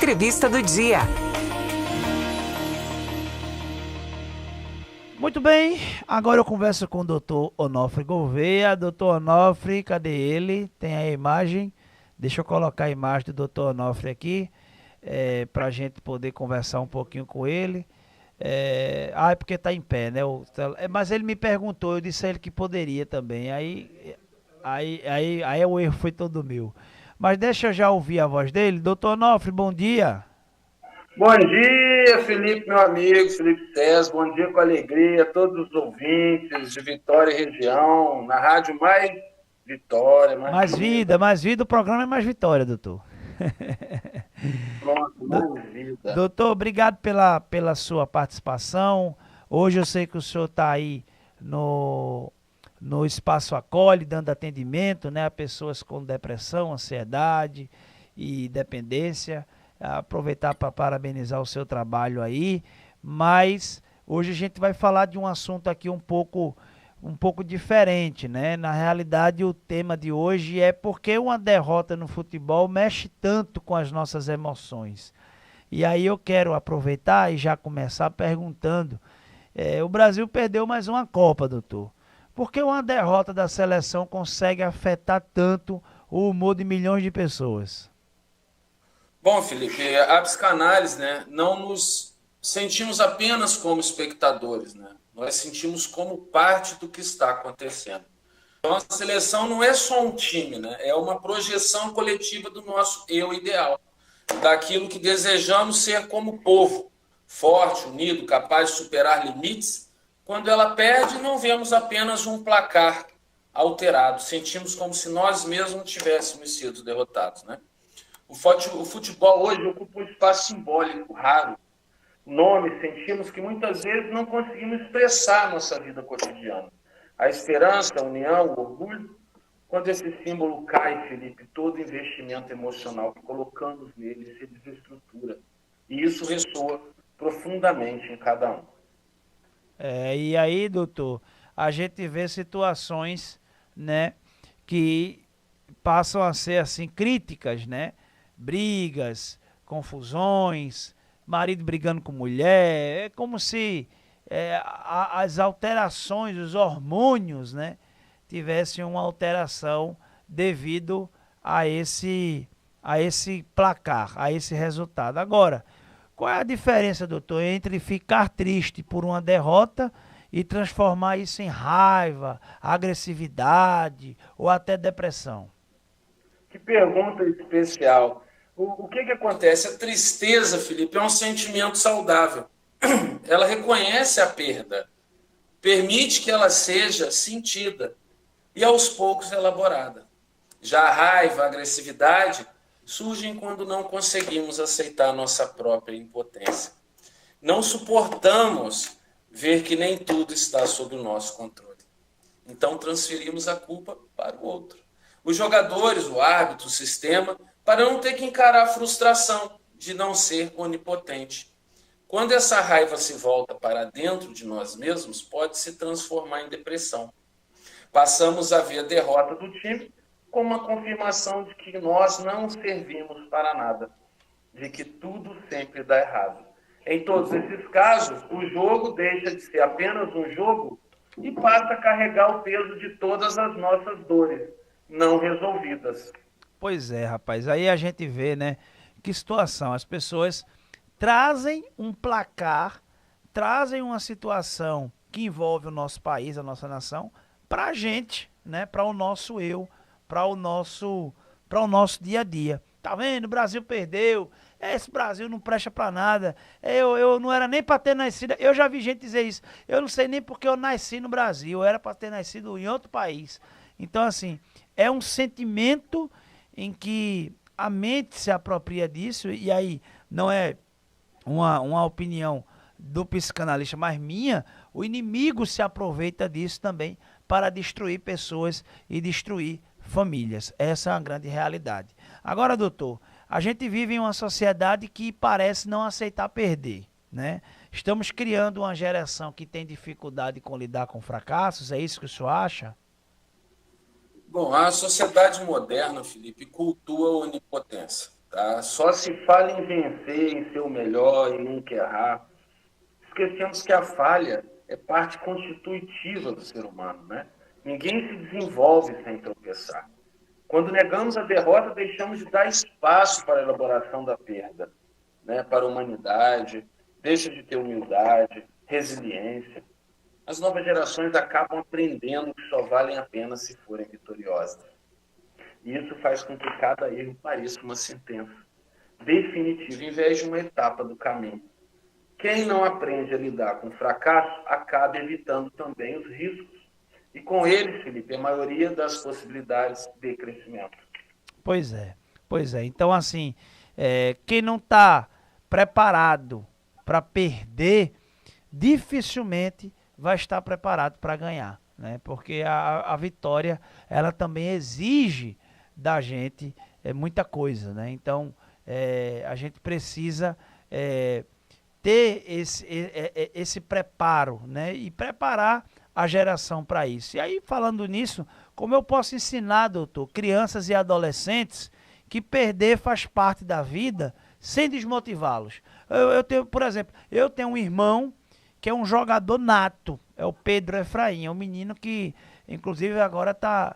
entrevista do dia. Muito bem, agora eu converso com o doutor Onofre Gouveia. Doutor Onofre, cadê ele? Tem a imagem. Deixa eu colocar a imagem do doutor Onofre aqui, para a gente poder conversar um pouquinho com ele. É porque está em pé, né? Mas ele me perguntou, eu disse a ele que poderia também. Aí o erro foi todo meu. Mas deixa eu já ouvir a voz dele. Doutor Onofre, bom dia. Bom dia, Felipe, meu amigo, Felipe Tess. Bom dia com alegria a todos os ouvintes de Vitória e região, na rádio Mais Vitória. Mais vida, o programa é Mais Vitória, doutor. Pronto, mais vida. Doutor, obrigado pela sua participação. Hoje eu sei que o senhor está aí no Espaço Acolhe, dando atendimento, né, a pessoas com depressão, ansiedade e dependência. Aproveitar para parabenizar o seu trabalho aí, mas hoje a gente vai falar de um assunto aqui um pouco diferente, né? Na realidade, o tema de hoje é porque uma derrota no futebol mexe tanto com as nossas emoções. E aí eu quero aproveitar e já começar perguntando, o Brasil perdeu mais uma Copa, doutor. Por que uma derrota da seleção consegue afetar tanto o humor de milhões de pessoas? Bom, Felipe, a psicanálise, né, não nos sentimos apenas como espectadores, né? Nós sentimos como parte do que está acontecendo. Então, a seleção não é só um time, né? É uma projeção coletiva do nosso eu ideal, daquilo que desejamos ser como povo, forte, unido, capaz de superar limites. Quando ela perde, não vemos apenas um placar alterado, sentimos como se nós mesmos tivéssemos sido derrotados, né? O futebol hoje ocupa um espaço simbólico, raro. Nome, sentimos que muitas vezes não conseguimos expressar a nossa vida cotidiana. A esperança, a união, o orgulho. Quando esse símbolo cai, Felipe, todo investimento emocional que colocamos nele se desestrutura. E isso ressoa profundamente em cada um. E aí, doutor, a gente vê situações, né, que passam a ser assim críticas, né? Brigas, confusões, marido brigando com mulher, é como se as alterações, os hormônios, né, tivessem uma alteração devido a esse placar, a esse resultado. Agora, qual é a diferença, doutor, entre ficar triste por uma derrota e transformar isso em raiva, agressividade ou até depressão? Que pergunta especial. O que acontece? A tristeza, Felipe, é um sentimento saudável. Ela reconhece a perda, permite que ela seja sentida e aos poucos elaborada. Já a raiva, a agressividade surgem quando não conseguimos aceitar nossa própria impotência. Não suportamos ver que nem tudo está sob o nosso controle. Então transferimos a culpa para o outro. Os jogadores, o árbitro, o sistema, para não ter que encarar a frustração de não ser onipotente. Quando essa raiva se volta para dentro de nós mesmos, pode se transformar em depressão. Passamos a ver a derrota do time como uma confirmação de que nós não servimos para nada, de que tudo sempre dá errado. Em todos esses casos, o jogo deixa de ser apenas um jogo e passa a carregar o peso de todas as nossas dores não resolvidas. Pois é, rapaz. Aí a gente vê, né? Que situação. As pessoas trazem um placar, trazem uma situação que envolve o nosso país, a nossa nação, para a gente, né? Para o nosso eu, para o nosso dia a dia. Tá vendo? O Brasil perdeu. Esse Brasil não presta para nada. Eu não era nem para ter nascido. Eu já vi gente dizer isso. Eu não sei nem porque eu nasci no Brasil. Eu era para ter nascido em outro país. Então, assim, é um sentimento em que a mente se apropria disso, e aí não é uma opinião do psicanalista, mas minha, o inimigo se aproveita disso também para destruir pessoas e destruir famílias. Essa é uma grande realidade. Agora, doutor, a gente vive em uma sociedade que parece não aceitar perder, né? Estamos criando uma geração que tem dificuldade com lidar com fracassos, é isso que o senhor acha? Bom, a sociedade moderna, Felipe, cultua a onipotência. Tá? Só se fala em vencer, em ser o melhor e nunca errar. Esquecemos que a falha é parte constitutiva do ser humano, né? Ninguém se desenvolve sem tropeçar. Quando negamos a derrota, deixamos de dar espaço para a elaboração da perda, né? Para a humanidade, deixa de ter humildade, resiliência. As novas gerações acabam aprendendo que só valem a pena se forem vitoriosas. E isso faz com que cada erro pareça uma sentença definitiva, em vez de uma etapa do caminho. Quem não aprende a lidar com o fracasso acaba evitando também os riscos. E com eles, Felipe, a maioria das possibilidades de crescimento. Pois é, pois é. Então, assim, quem não está preparado para perder, dificilmente vai estar preparado para ganhar, né? Porque a vitória, ela também exige da gente muita coisa, né? Então, a gente precisa ter esse preparo, né? E preparar a geração para isso. E aí, falando nisso, como eu posso ensinar, doutor, crianças e adolescentes que perder faz parte da vida sem desmotivá-los? Eu tenho, por exemplo, eu tenho um irmão que é um jogador nato, é o Pedro Efraim, é um menino que, inclusive, agora tá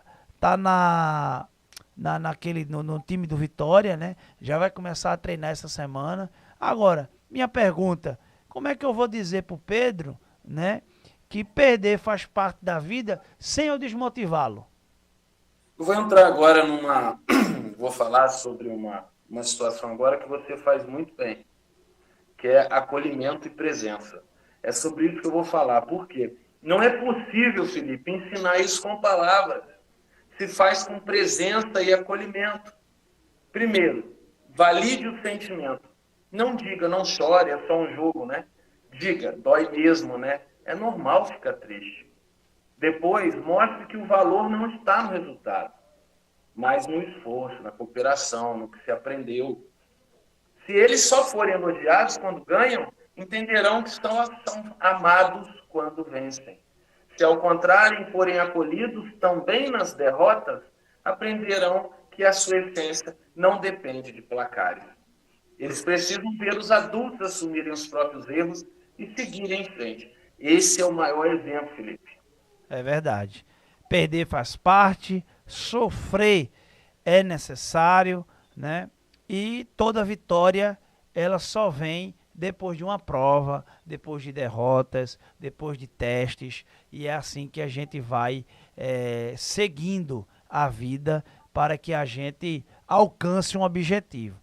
no time do Vitória, né? Já vai começar a treinar essa semana. Agora, minha pergunta, como é que eu vou dizer pro Pedro, né, que perder faz parte da vida sem eu desmotivá-lo? Eu vou entrar agora vou falar sobre uma situação agora que você faz muito bem, que é acolhimento e presença. É sobre isso que eu vou falar. Por quê? Não é possível, Felipe, ensinar isso com palavras. Se faz com presença e acolhimento. Primeiro, valide o sentimento. Não diga, não chore, é só um jogo, né? Diga, dói mesmo, né? É normal ficar triste. Depois, mostre que o valor não está no resultado, mas no esforço, na cooperação, no que se aprendeu. Se eles só forem elogiados quando ganham, entenderão que são amados quando vencem. Se, ao contrário, forem acolhidos também nas derrotas, aprenderão que a sua essência não depende de placares. Eles precisam ver os adultos assumirem os próprios erros e seguirem em frente. Esse é o maior exemplo, Felipe. É verdade. Perder faz parte, sofrer é necessário, né? E toda vitória, ela só vem depois de uma prova, depois de derrotas, depois de testes, e é assim que a gente vai seguindo a vida para que a gente alcance um objetivo.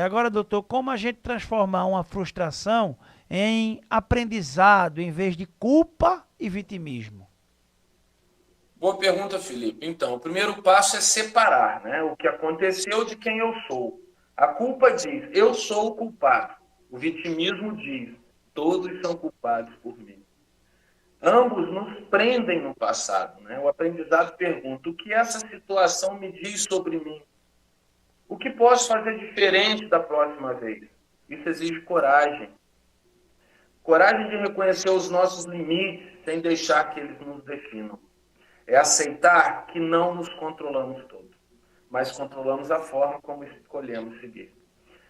Agora, doutor, como a gente transformar uma frustração em aprendizado em vez de culpa e vitimismo? Boa pergunta, Felipe. Então, o primeiro passo é separar, né, o que aconteceu de quem eu sou. A culpa diz, eu sou o culpado. O vitimismo diz, todos são culpados por mim. Ambos nos prendem no passado, né? O aprendizado pergunta, o que essa situação me diz sobre mim? O que posso fazer diferente da próxima vez? Isso exige coragem. Coragem de reconhecer os nossos limites sem deixar que eles nos definam. É aceitar que não nos controlamos todos, mas controlamos a forma como escolhemos seguir.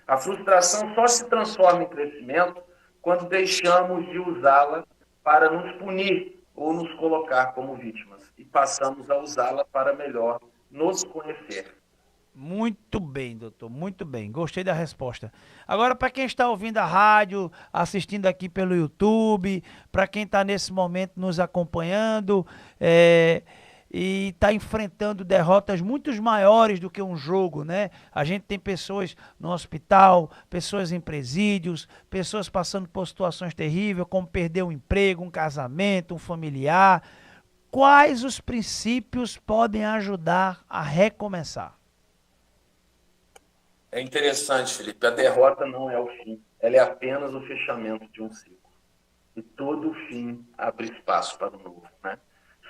A frustração só se transforma em crescimento quando deixamos de usá-la para nos punir ou nos colocar como vítimas e passamos a usá-la para melhor nos conhecer. Muito bem, doutor, muito bem. Gostei da resposta. Agora, para quem está ouvindo a rádio, assistindo aqui pelo YouTube, para quem está nesse momento nos acompanhando e está enfrentando derrotas muito maiores do que um jogo, né? A gente tem pessoas no hospital, pessoas em presídios, pessoas passando por situações terríveis, como perder um emprego, um casamento, um familiar. Quais os princípios podem ajudar a recomeçar? É interessante, Felipe, a derrota não é o fim, ela é apenas o fechamento de um ciclo. E todo fim abre espaço para o novo, né?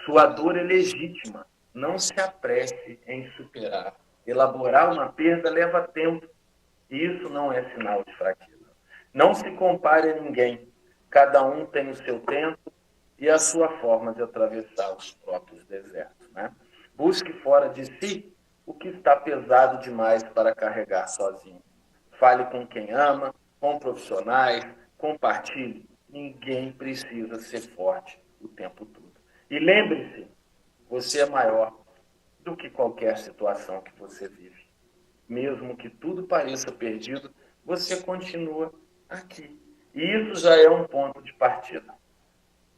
Sua dor é legítima, não se apresse em superar. Elaborar uma perda leva tempo, e isso não é sinal de fraqueza. Não se compare a ninguém, cada um tem o seu tempo e a sua forma de atravessar os próprios desertos, né? Busque fora de si o que está pesado demais para carregar sozinho. Fale com quem ama, com profissionais, compartilhe. Ninguém precisa ser forte o tempo todo. E lembre-se, você é maior do que qualquer situação que você vive. Mesmo que tudo pareça perdido, você continua aqui. E isso já é um ponto de partida.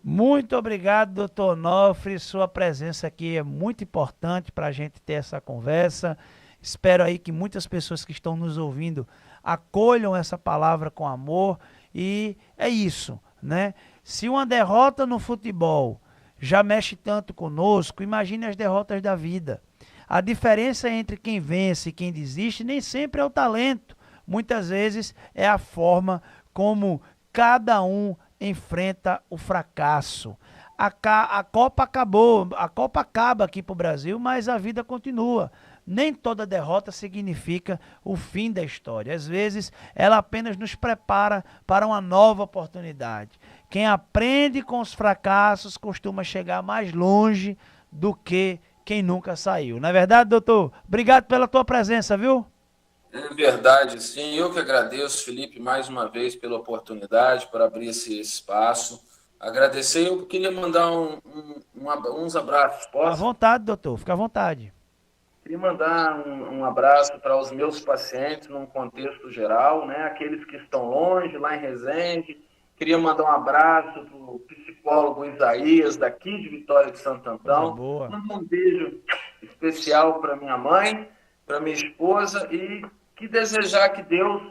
Muito obrigado, doutor Onofre. Sua presença aqui é muito importante para a gente ter essa conversa. Espero aí que muitas pessoas que estão nos ouvindo acolham essa palavra com amor. E é isso, né? Se uma derrota no futebol já mexe tanto conosco, imagine as derrotas da vida. A diferença entre quem vence e quem desiste nem sempre é o talento. Muitas vezes é a forma como cada um enfrenta o fracasso. A Copa acabou, a Copa acaba aqui para o Brasil, mas a vida continua. Nem toda derrota significa o fim da história. Às vezes, ela apenas nos prepara para uma nova oportunidade. Quem aprende com os fracassos costuma chegar mais longe do que quem nunca saiu. Não é verdade, doutor? Obrigado pela tua presença, viu? É verdade, sim. Eu que agradeço, Felipe, mais uma vez pela oportunidade, por abrir esse espaço. Agradecer, eu queria mandar uns abraços, À posso? vontade, doutor. Fica à vontade. Queria mandar um abraço para os meus pacientes, num contexto geral, né? Aqueles que estão longe, lá em Resende. Queria mandar um abraço para o psicólogo Isaías, daqui de Vitória de Santo Coisa Antão. boa. Mandar um beijo especial para minha mãe, para minha esposa e que desejar que Deus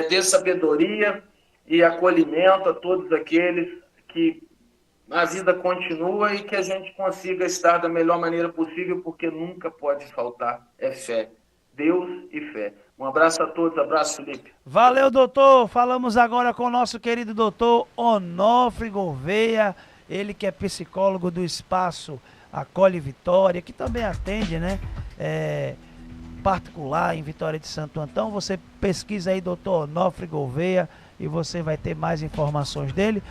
dê sabedoria e acolhimento a todos aqueles que a vida continua e que a gente consiga estar da melhor maneira possível, porque nunca pode faltar fé. Deus e fé. Um abraço a todos, abraço, Felipe. Valeu, doutor. Falamos agora com o nosso querido doutor Onofre Gouveia, ele que é psicólogo do Espaço Acolhe Vitória, que também atende, né? Particular em Vitória de Santo Antão. Você pesquisa aí doutor Onofre Gouveia e você vai ter mais informações dele.